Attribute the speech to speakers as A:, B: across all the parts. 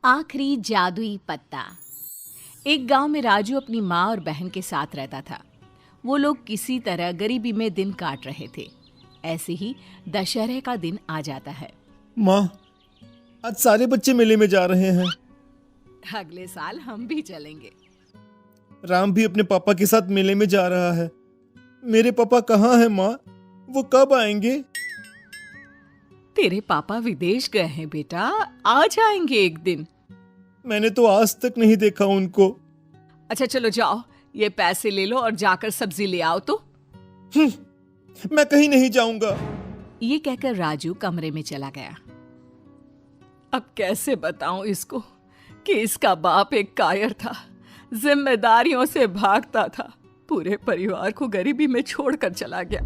A: आखिरी जादुई पत्ता। एक गांव में राजू अपनी माँ और बहन के साथ रहता था। वो लोग किसी तरह गरीबी में दिन काट रहे थे। ऐसे ही दशहरे का दिन आ जाता है।
B: माँ, आज सारे बच्चे मेले में जा रहे हैं।
A: अगले साल हम भी चलेंगे।
B: राम भी अपने पापा के साथ मेले में जा रहा है। मेरे पापा कहाँ हैं माँ? वो कब आएंगे?
A: तेरे पापा विदेश गए हैं बेटा, आ जाएंगे एक दिन।
B: मैंने तो आज तक नहीं देखा उनको।
A: अच्छा चलो जाओ, ये पैसे ले लो और जाकर सब्जी ले आओ तो।
B: मैं कहीं नहीं जाऊंगा।
A: ये कहकर राजू कमरे में चला गया। अब कैसे बताऊं इसको कि इसका बाप एक कायर था, जिम्मेदारियों से भागता था, पूरे परिवार को गरीबी में छोड़कर चला गया।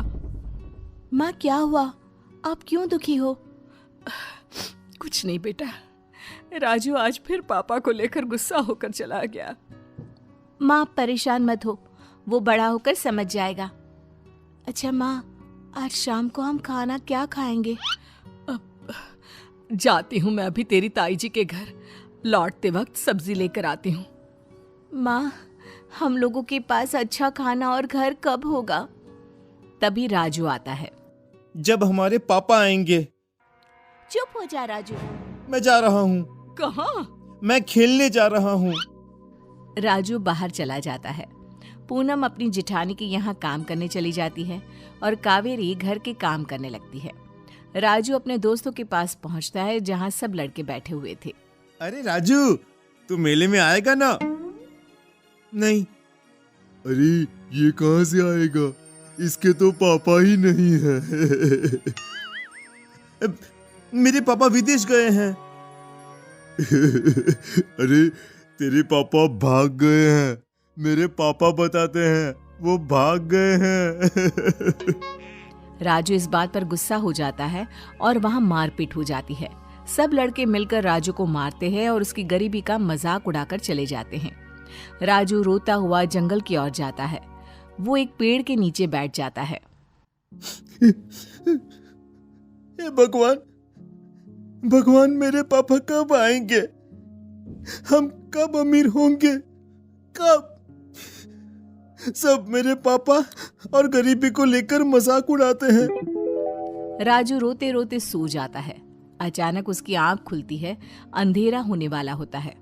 A: माँ क्या हुआ, आप क्यों दुखी हो? कुछ नहीं बेटा, राजू आज फिर पापा को लेकर गुस्सा होकर चला गया। माँ परेशान मत हो, वो बड़ा होकर समझ जाएगा। अच्छा माँ, आज शाम को हम खाना क्या खाएंगे? जाती हूँ मैं अभी तेरी ताई जी के घर, लौटते वक्त सब्जी लेकर आती हूँ। माँ, हम लोगों के पास अच्छा खाना और घर कब होगा? तभी राजू आता है।
B: जब हमारे पापा आएंगे।
A: चुप हो जा राजू।
B: मैं जा रहा हूँ।
A: कहाँ?
B: मैं खेलने जा रहा हूँ।
A: राजू बाहर चला जाता है। पूनम अपनी जिठानी के यहाँ काम करने चली जाती है और कावेरी घर के काम करने लगती है। राजू अपने दोस्तों के पास पहुँचता है जहाँ सब लड़के बैठे हुए थे।
B: अरे राजू, तू मेले में आएगा ना? नहीं।
C: अरे ये कहाँ से आएगा? इसके तो पापा ही नहीं है।
B: मेरे पापा विदेश गए हैं।
C: अरे तेरे पापा भाग गए हैं। मेरे पापा बताते हैं वो भाग गए हैं।
A: राजू इस बात पर गुस्सा हो जाता है और वहाँ मारपीट हो जाती है। सब लड़के मिलकर राजू को मारते हैं और उसकी गरीबी का मजाक उड़ाकर चले जाते हैं। राजू रोता हुआ जंगल की ओर जाता है। वो एक पेड़ के नीचे बैठ जाता है।
B: हे भगवान, भगवान मेरे पापा कब आएंगे? हम कब अमीर होंगे? कब? सब मेरे पापा और गरीबी को लेकर मजाक उड़ाते हैं।
A: राजू रोते रोते सो जाता है। अचानक उसकी आंख खुलती है। अंधेरा होने वाला होता है।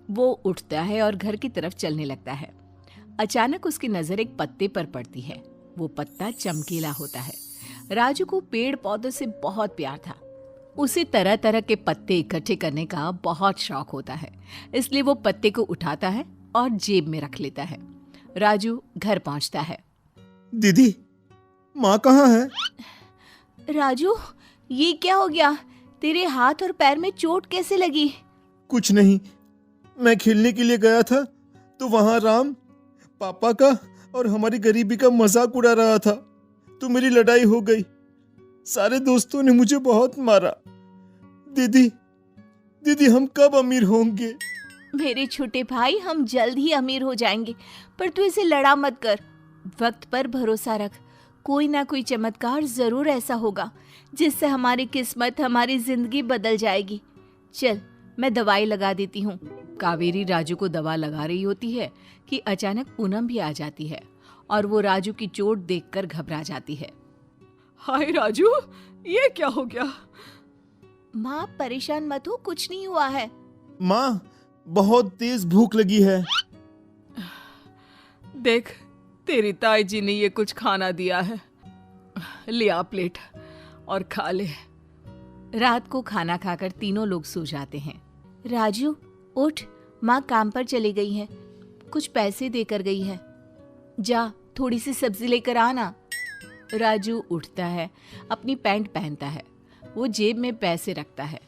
A: वो उठता है और घर की तरफ चलने लगता है। अचानक उसकी नजर एक पत्ते पर पड़ती है। वो पत्ता चमकीला होता है। राजू को पेड़ पौधों से बहुत प्यार था। उसे तरह तरह के पत्ते इकट्ठे करने का बहुत शौक होता है, इसलिए वो पत्ते को उठाता है और जेब में रख लेता है। राजू घर पहुंचता है।
B: दीदी, माँ कहाँ है?
A: राजू, ये क्या हो गया? तेरे हाथ और पैर में चोट कैसे लगी?
B: कुछ नहीं, मैं खेलने के लिए गया था तो वहां राम पापा का और हमारी गरीबी का मजाक उड़ा रहा था, तो मेरी लड़ाई हो गई। सारे दोस्तों ने मुझे बहुत मारा। दीदी, दीदी हम कब अमीर होंगे?
A: मेरे छोटे भाई, हम जल्द ही अमीर हो जाएंगे, पर तू इसे लड़ा मत कर। वक्त पर भरोसा रख, कोई ना कोई चमत्कार जरूर ऐसा होगा जिससे हमारी किस्मत, हमारी जिंदगी बदल जाएगी। चल, मैं दवाई लगा देती हूँ। कावेरी राजू को दवा लगा रही होती है कि अचानक पूनम भी आ जाती है और वो राजू की चोट देखकर घबरा जाती है। हाय राजू, ये क्या हो गया? माँ परेशान मत हो, कुछ नहीं हुआ है।
B: माँ, बहुत तेज भूख लगी है।
A: देख, तेरी ताई जी ने ये कुछ खाना दिया है, लिया प्लेट और खा ले। रात को खाना खाकर तीनों लोग सो जाते हैं। राजू उठ, माँ काम पर चली गई है, कुछ पैसे देकर गई है, जा थोड़ी सी सब्जी लेकर आना। राजू उठता है, अपनी पैंट पहनता है, वो जेब में पैसे रखता है।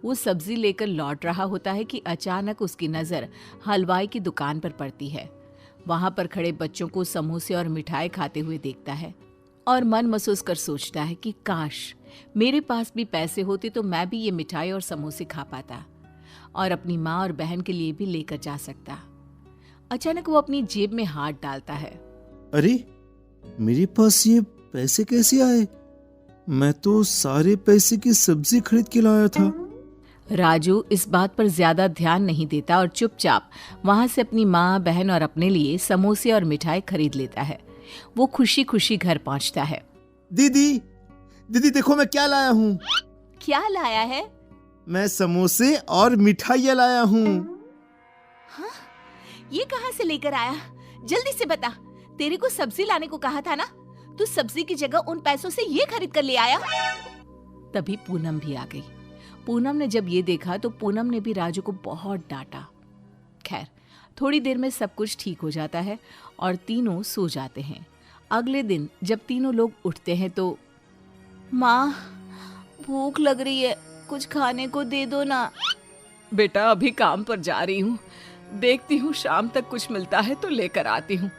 A: वो सब्जी लेकर लौट रहा होता है कि अचानक उसकी नज़र हलवाई की दुकान पर पड़ती है। वहाँ पर खड़े बच्चों को समोसे और मिठाई खाते हुए देखता है और मन महसूस कर सोचता है कि काश मेरे पास भी पैसे होते तो मैं भी ये मिठाई और समोसे खा पाता और अपनी माँ और बहन के लिए भी लेकर जा सकता। अचानक वो अपनी जेब में हाथ डालता है।
B: अरे, मेरे पास ये पैसे कैसे आए? मैं तो सारे पैसे की सब्जी खरीद के लाया था।
A: राजू इस बात पर ज्यादा ध्यान नहीं देता और चुपचाप वहां से अपनी माँ, बहन और अपने लिए समोसे और मिठाई खरीद लेता है। वो खुशी खुशी घर पहुंचता है।
B: दीदी, दीदी देखो मैं क्या लाया हूँ।
A: क्या लाया है?
B: मैं समोसे और मिठाइयाँ लाया हूँ।
A: ये कहाँ से लेकर आया? जल्दी से बता। तेरे को सब्जी लाने को कहा था ना? तू सब्जी की जगह उन पैसों से ये खरीद कर ले आया। तभी पूनम भी आ गई। पूनम ने जब ये देखा तो पूनम ने भी राजू को बहुत डांटा। खैर, थोड़ी देर में सब कुछ ठीक हो जाता है और तीनों सो जाते हैं। अगले दिन जब तीनों लोग उठते हैं तो माँ, भूख लग रही है, कुछ खाने को दे दो ना। बेटा, अभी काम पर जा रही हूँ, देखती हूँ शाम तक कुछ मिलता है तो लेकर आती हूँ।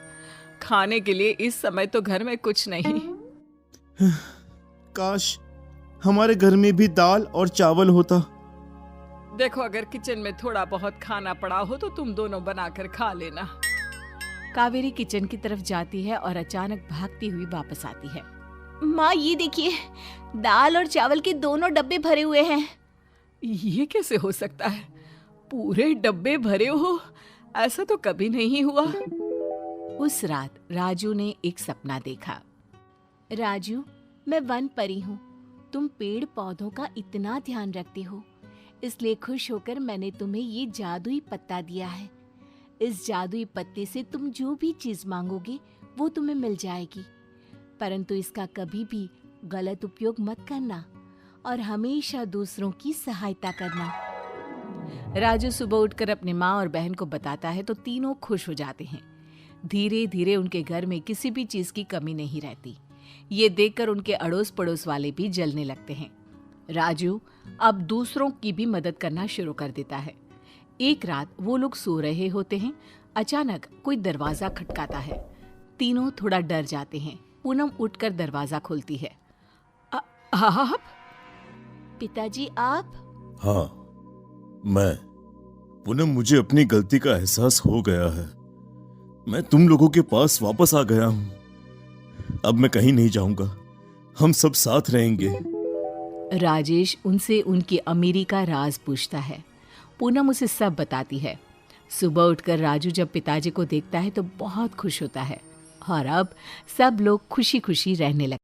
A: खाने के लिए इस समय तो घर में कुछ नहीं।
B: काश हमारे घर में भी दाल और चावल होता।
A: देखो, अगर किचन में थोड़ा बहुत खाना पड़ा हो तो तुम दोनों बनाकर खा लेना। कावेरी किचन की तरफ जाती है और अचानक भागती हुई वापस आती है। माँ, ये देखिए, दाल और चावल के दोनों डब्बे भरे हुए हैं। ये कैसे हो सकता है? पूरे डब्बे भरे हो? ऐसा तो कभी नहीं हुआ। उस रात राजू ने एक सपना देखा। राजू, मैं वन परी हूँ। तुम पेड़ पौधों का इतना ध्यान रखते हो, इसलिए खुश होकर मैंने तुम्हें ये जादुई पत्ता दिया है। इस जादुई पत्ते से तुम जो भी चीज मांगोगे वो तुम्हें मिल जाएगी, परंतु इसका कभी भी गलत उपयोग मत करना और हमेशा दूसरों की सहायता करना। राजू सुबह उठकर अपने माँ और बहन को बताता है तो तीनों खुश हो जाते हैं। धीरे धीरे उनके घर में किसी भी चीज की कमी नहीं रहती। ये देखकर उनके अड़ोस पड़ोस वाले भी जलने लगते हैं। राजू अब दूसरों की भी मदद करना शुरू कर देता है। एक रात वो लोग सो रहे होते हैं, अचानक कोई दरवाजा खटकाता है। तीनों थोड़ा डर जाते हैं। पूनम उठकर दरवाजा खोलती है। आप? पिताजी, आप?
C: हाँ, मैं। पूनम, मुझे अपनी गलती का एहसास हो गया है। मैं तुम लोगों के पास वापस आ गया हूं। अब मैं कहीं नहीं जाऊंगा, हम सब साथ रहेंगे।
A: राजेश उनसे उनकी अमीरी का राज पूछता है। पूनम उसे सब बताती है। सुबह उठकर राजू जब पिताजी को देखता है तो बहुत खुश होता है और अब सब लोग खुशी खुशी रहने लगते हैं।